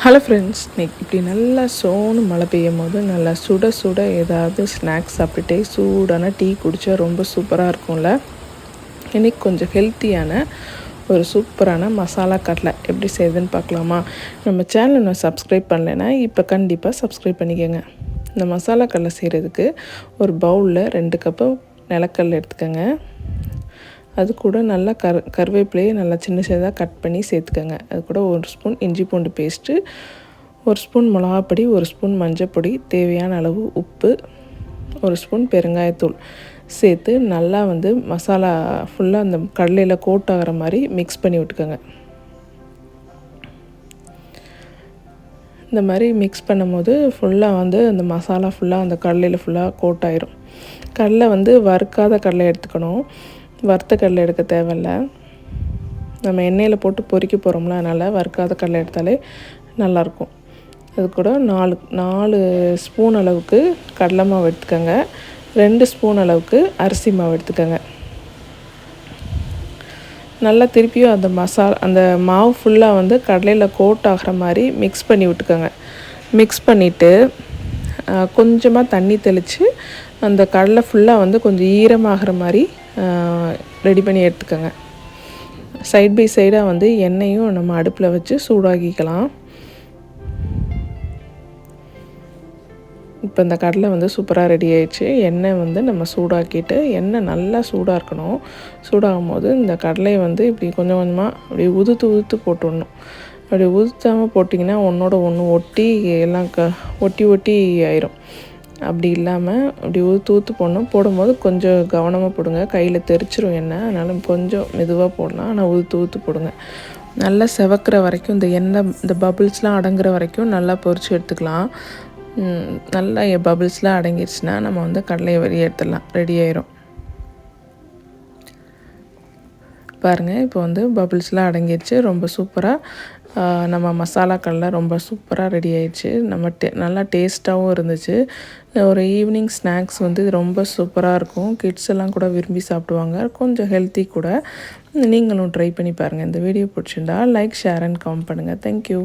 Hello friends, இன்னைக்கு இப்படி நல்லா சோனு மழை பெய்யும் போது நல்லா சுட சுட ஏதாவது ஸ்நாக்ஸ் சாப்பிட்டுட்டே சூடான டீ குடித்தா ரொம்ப சூப்பராக இருக்கும்ல. இன்றைக்கி கொஞ்சம் ஹெல்த்தியான ஒரு சூப்பரான மசாலா கடலை எப்படி செய்யுதுன்னு பார்க்கலாமா? நம்ம சேனலை நான் சப்ஸ்கிரைப் பண்ணலைன்னா இப்போ கண்டிப்பாக சப்ஸ்கிரைப் பண்ணிக்கோங்க. இந்த மசாலா கடலை செய்கிறதுக்கு ஒரு பவுலில் 2 கப்பு நிலக்கடலை எடுத்துக்கோங்க. அது கூட நல்லா கருவேப்பிலையை நல்லா சின்ன சின்னதாக கட் பண்ணி சேர்த்துக்கோங்க. அது கூட 1 ஸ்பூன் இஞ்சி பூண்டு பேஸ்ட்டு, 1 ஸ்பூன் மிளகாப்பொடி, 1 ஸ்பூன் மஞ்சப்பொடி, தேவையான அளவு உப்பு, 1 ஸ்பூன் பெருங்காயத்தூள் சேர்த்து நல்லா மசாலா ஃபுல்லாக அந்த கடலையில் கோட் ஆகிற மாதிரி மிக்ஸ் பண்ணி விட்டுக்கோங்க. இந்த மாதிரி மிக்ஸ் பண்ணும்போது ஃபுல்லாக அந்த மசாலா ஃபுல்லாக அந்த கடலையில் ஃபுல்லாக கோட் ஆயிரும். கடலை வறுக்காத கடலை எடுத்துக்கணும். வறுத்த கடலை எடுக்க தேவையில்ல. நம்ம எண்ணெயில் போட்டு பொரிக்க போகிறோம்ல, அதனால் வறுக்காத கடலை எடுத்தாலே நல்லாயிருக்கும். அது கூட 4 ஸ்பூன் அளவுக்கு கடலை மாவு எடுத்துக்கோங்க. 2 ஸ்பூன் அளவுக்கு அரிசி மாவு எடுத்துக்கோங்க. நல்லா திருப்பியும் அந்த மாவு ஃபுல்லாக கடலையில் கோட் ஆகிற மாதிரி மிக்ஸ் பண்ணி விட்டுக்கோங்க. மிக்ஸ் பண்ணிவிட்டு கொஞ்சமாக தண்ணி தெளித்து அந்த கடலை ஃபுல்லாக கொஞ்சம் ஈரமாகிற மாதிரி ரெடி பண்ணி எடுத்துக்கோங்க. சைட் பை சைடாக எண்ணெயும் நம்ம அடுப்பில் வச்சு சூடாக்கிக்கலாம். இப்போ இந்த கடலை சூப்பராக ரெடி ஆயிடுச்சு. எண்ணெய் நம்ம சூடாக்கிட்டு, எண்ணெய் நல்லா சூடாக இருக்கணும். சூடாகும் போது இந்த கடலையை இப்படி கொஞ்சம் கொஞ்சமாக அப்படியே உதுத்து போட்டுடணும். அப்படி உதுத்தாமல் போட்டிங்கன்னா ஒன்றோட ஒன்று ஒட்டி எல்லாம் ஒட்டி ஆயிரும். அப்படி இல்லாமல் அப்படி ஊற்று போடும்போது கொஞ்சம் கவனமாக போடுங்க. கையில் தெரிச்சிரும் எண்ணெய், அதனால் கொஞ்சம் மெதுவாக போடலாம். ஆனால் ஊற்று போடுங்க. நல்லா செவக்கிற வரைக்கும் இந்த பபிள்ஸ்லாம் அடங்குற வரைக்கும் நல்லா பொரித்து எடுத்துக்கலாம். நல்லா பபிள்ஸ்லாம் அடங்கிடுச்சுன்னா நம்ம கடலையை வெளியே எடுத்துடலாம். ரெடி ஆயிரும். பாருங்கள், இப்போ பபிள்ஸ்லாம் அடங்கிடுச்சு. ரொம்ப சூப்பராக நம்ம மசாலா கடலை ரொம்ப சூப்பராக ரெடி ஆயிடுச்சு. நல்லா டேஸ்ட்டாகவும் இருந்துச்சு. ஒரு ஈவினிங் ஸ்நாக்ஸ் ரொம்ப சூப்பராக இருக்கும். கிட்ஸ் எல்லாம் கூட விரும்பி சாப்பிடுவாங்க. கொஞ்சம் ஹெல்த்தி கூட. நீங்களும் ட்ரை பண்ணி பாருங்கள். இந்த வீடியோ பிடிச்சிருந்தா லைக், ஷேர் அண்ட் கமெண்ட் பண்ணுங்கள். தேங்க்யூ.